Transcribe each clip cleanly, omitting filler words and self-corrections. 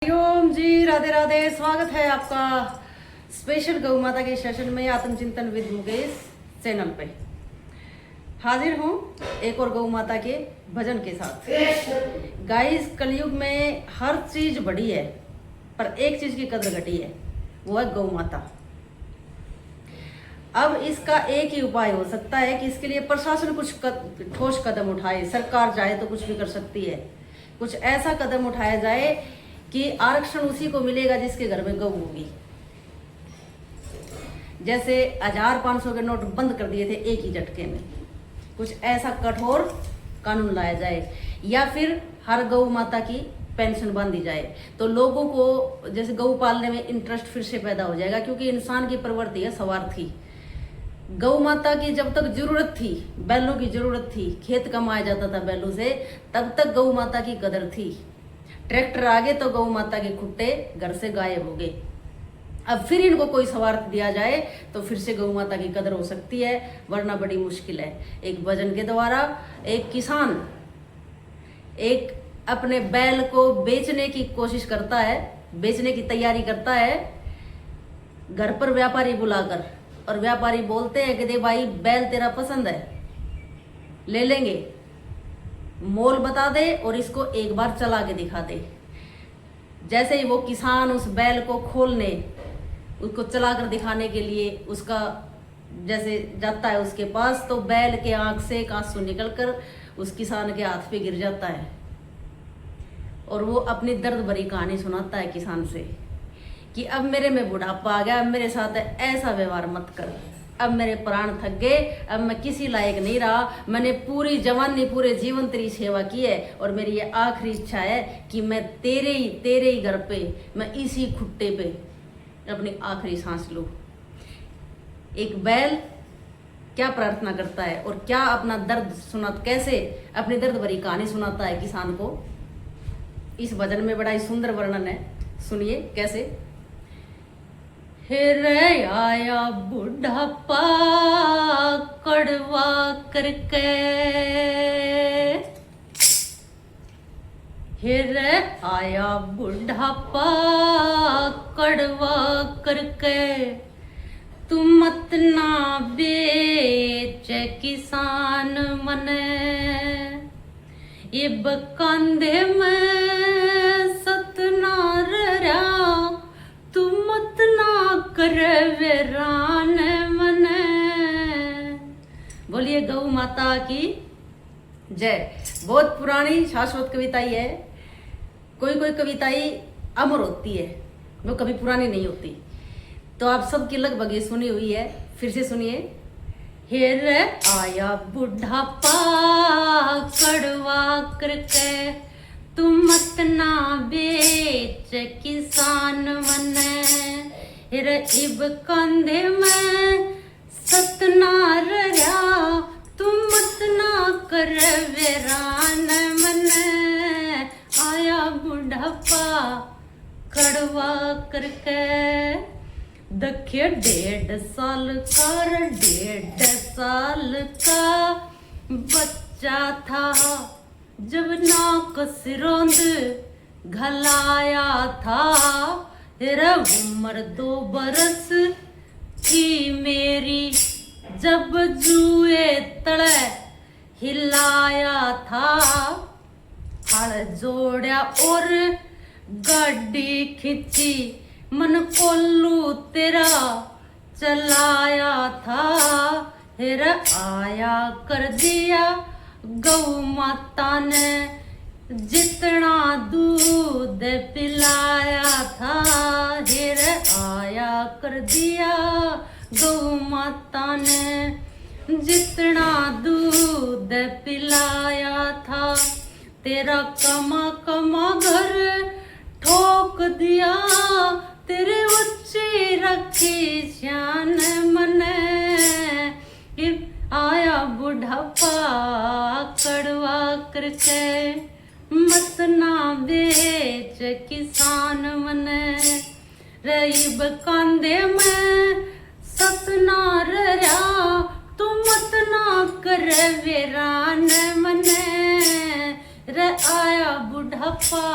ओम जी, राधे राधे। स्वागत है आपका स्पेशल गौ माता के सेशन में आत्मचिंतन विद मुकेश चैनल पे। हाजिर हूँ एक और गौ माता के भजन के साथ। गाइस, कलयुग में हर चीज बढ़ी है पर एक चीज की कदर घटी है, वो है गौ माता। अब इसका एक ही उपाय हो सकता है कि इसके लिए प्रशासन कुछ ठोस कदम उठाए। सरकार चाहे तो कुछ भी कर सकती है। कुछ ऐसा कदम उठाया जाए कि आरक्षण उसी को मिलेगा जिसके घर में गौ होगी। जैसे 1500 के नोट बंद कर दिए थे एक ही झटके में, कुछ ऐसा कठोर कानून लाया जाए, या फिर हर गौ माता की पेंशन बांधी जाए तो लोगों को जैसे गौ पालने में इंटरेस्ट फिर से पैदा हो जाएगा। क्योंकि इंसान की प्रवृत्ति है स्वार्थी। गौ माता की जब तक जरूरत थी, बैलों की जरूरत थी, खेत कमाया जाता था बैलों से, तब तक गौ माता की कदर थी। ट्रैक्टर आ गए तो गौ माता के खुट्टे घर से गायब हो गए। अब फिर इनको कोई स्वार्थ दिया जाए तो फिर से गौ माता की कदर हो सकती है, वरना बड़ी मुश्किल है। एक भजन के द्वारा एक किसान एक अपने बैल को बेचने की कोशिश करता है, बेचने की तैयारी करता है घर पर व्यापारी बुलाकर, और व्यापारी बोलते हैं कि दे भाई, बैल तेरा पसंद है, ले लेंगे, मोल बता दे और इसको एक बार चला के दिखा दे। जैसे ही वो किसान उस बैल को खोलने, उसको चला कर दिखाने के लिए उसका जैसे जाता है उसके पास, तो बैल के आंख से एक आंसू निकलकर उस किसान के हाथ पे गिर जाता है और वो अपनी दर्द भरी कहानी सुनाता है किसान से कि अब मेरे में बुढ़ापा आ गया, अब मेरे साथ ऐसा व्यवहार मत कर, अब मेरे प्राण थक गए, अब मैं किसी लायक नहीं रहा, मैंने पूरी जवानी पूरे जीवन तेरी सेवा की है और मेरी ये आखिरी इच्छा है कि मैं तेरे ही घर पे, मैं इसी खुट्टे पे अपनी आखिरी सांस लूं। एक बैल क्या प्रार्थना करता है और क्या अपना दर्द कैसे अपनी दर्द भरी कहानी सुनाता है किसान को, इस भजन में बड़ा ही सुंदर वर्णन है। सुनिए कैसे। रे आया बुढ़ापा कड़वा करके, रे आया बुढ़ापा कड़वा करके, तुम मत ना बेच किसान मने, ये बकांधे में सतनार रहा, तुम मत ना कर वेरान मने। बोलिए गौ माता की जय। बहुत पुरानी शाश्वत कविताई है। कोई कोई कविताई अमर होती है, वो कभी पुरानी नहीं होती। तो आप सबकी लगभग ये सुनी हुई है, फिर से सुनिए। हेर आया बुढ़ापा कड़वा करके, तुम मत ना बेच किसान मने, हेर इब कंधे में सतनार रहा, तुम मत ना कर वेरान मने, आया बुढ़ापा कड़वा करके। दखे 1.5 साल का, 1.5 साल का बच्चा था, जब नाक सिरोंद घलाया था, तेरा उम्र 2 बरस थी मेरी, जब जुए तले हिलाया था, हल जोड़ा और गाड़ी खींची, मन कोल्लू तेरा चलाया था, हेरा आया कर दिया गौ माता ने, जितना दूध पिलाया था, हेरा आया कर दिया गौ माता ने, जितना दूध पिलाया था, तेरा कमा कमा घर ठोक दिया, तेरे बच्चे रखी शान मने, आया बुढ़ापा कड़वा करके, मत ना बेच किसान मने, रईब कांधे में सतनार रहा, तुम मत ना कर वेरान मने, रे आया बुढ़ापा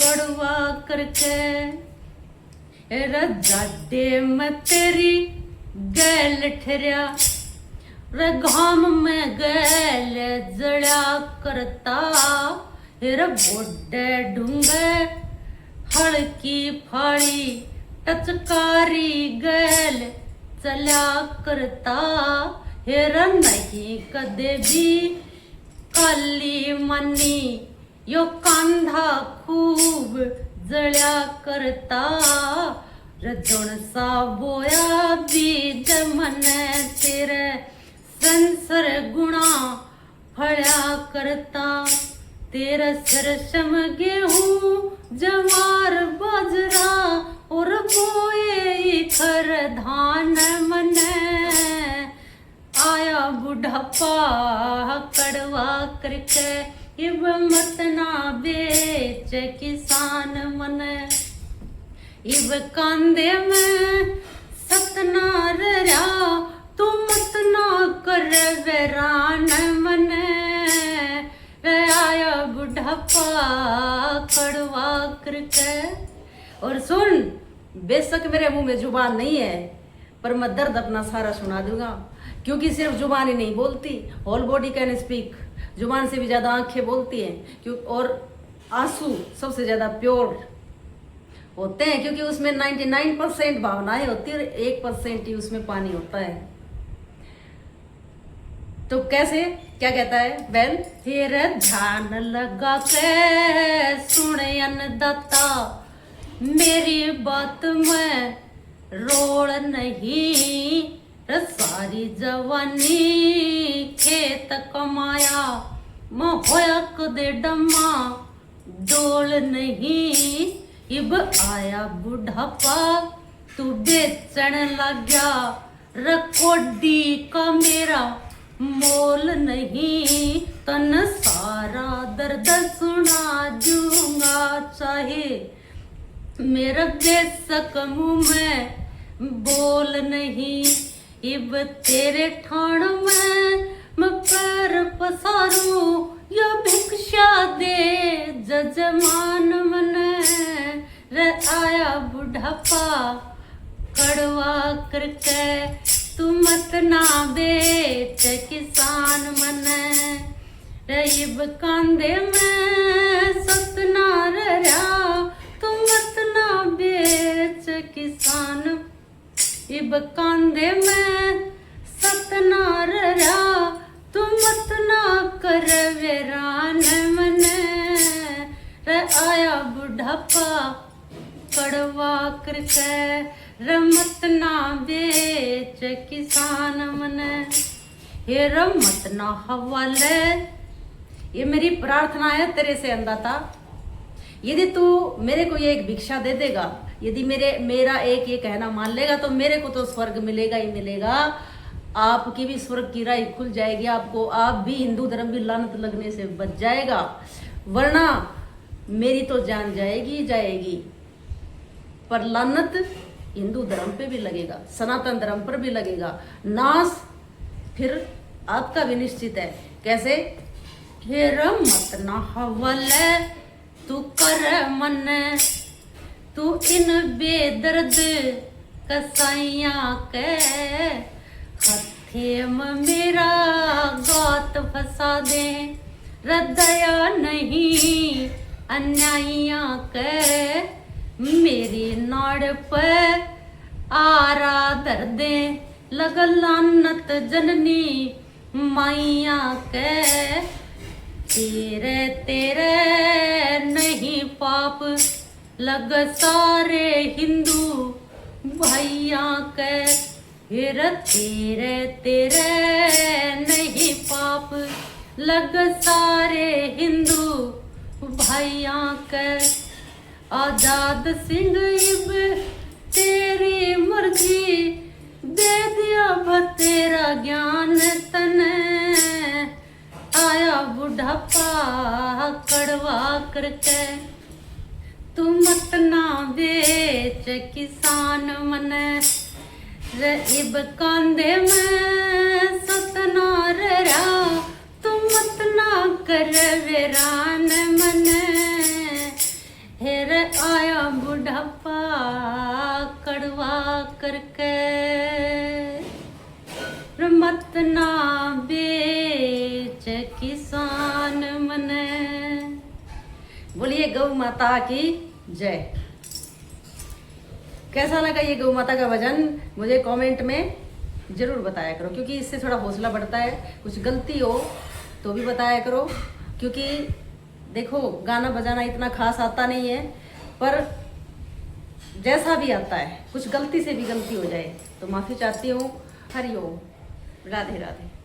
कड़वा करके रजाडे में तेरी गैल ठहरिया रे घाम में गैल जड़ा करता रे बोडे ढूंगे हल्की फाड़ी टचकारी गैल चला करता हेरा नहीं कदे भी काली मनी यो कांधा खूब जळ्या करता रजोण सा बोया बीज मन तेरे संसर गुणा फळ्या करता तेरा सरसम गेहूं जवार बाजरा और बोए खर धान मन आया बुढ़ापा कड़वा करके इब मत ना बेच किसान मन इब कांदे में सतना रहा तू मत ना कर वैरान मन आया बुढ़ापा कड़वा करके। और सुन, बेशक मेरे मुंह में जुबान नहीं है पर मैं दर्द अपना सारा सुना दूंगा, क्योंकि सिर्फ जुबान ही नहीं बोलती, होल बॉडी कैन स्पीक। जुबान से भी ज़्यादा आंखें बोलती हैं क्यों, और आंसू सबसे ज़्यादा प्योर होते हैं क्योंकि उसमें 99% भावनाएं होती है और 1% ही उसमें पानी होता है। तो कैसे, क्या कहता है बैल, फिर ध्यान लगा के सुन अन्नदाता मेरी बात में रोड़ नहीं सारी जवानी खेत कमाया मैं होया कदे डमा डोल नहीं इब आया बुढ़ापा तू बेचन लग गया रकोडी का मेरा मोल नहीं तन सारा दर्द सुना दूंगा चाहे मेरा बेशक मुंह में बोल नहीं इब तेरे ठाण में मैं पैर पसारू या भिक्षा दे जजमान मन रे आया बुढ़ापा कड़वा करके तू मत ना बेच किसान मन रे इब कांदे में सतना रहा तू मत ना बेच किसान इब कांदे में सतना रहा तू मत ना कर वेरान मन रे आया बुढ़ापा कड़वा करके रमत ना बेच किसान मन हे रमत ना हवाले। ये मेरी प्रार्थना है तेरे से अंदाता, यदि तू मेरे को ये एक भिक्षा दे देगा, यदि मेरा एक ये कहना मान लेगा तो मेरे को तो स्वर्ग मिलेगा ही मिलेगा, आपकी भी स्वर्ग की राह खुल जाएगी, आपको आप भी हिंदू धर्म भी लानत लगने से बच जाएगा, वरना मेरी तो जान जाएगी ही जाएगी, पर लानत हिंदू धर्म पे भी लगेगा, सनातन धर्म पर भी लगेगा, नाश फिर आपका भी निश्चित है। कैसे, फिर मत ना हवाले तू कर मन तू इन बेदर्द कसाइया के हथे में मेरा गात फंसा दे रदया नहीं अन्याइया के मेरी नाड़ पे आरा दर्दे लग लानत जननी माइया के तेरे तेरे नहीं पाप लग सारे हिंदू भैया के फिर तेरे तेरे नहीं पाप लग सारे हिंदू भैया के आजाद सिंह इब तेरी मर्जी दे दिया तेरा ज्ञान तन आया बुढ़ापा कड़वा करके तू मत ना बेच किसान मन रे इब कांदे में सतना रहा तू मत ना कर वेरान मन हे रे आया बुढ़ापा कड़वा करके, मत ना बेच किसान मने। बोलिए गौ माता की जय। कैसा लगा ये गौ माता का भजन मुझे कमेंट में जरूर बताया करो, क्योंकि इससे थोड़ा हौसला बढ़ता है। कुछ गलती हो तो भी बताया करो, क्योंकि देखो गाना बजाना इतना खास आता नहीं है, पर जैसा भी आता है कुछ गलती से भी गलती हो जाए तो माफ़ी चाहती हूँ। हरि ओम, राधे राधे।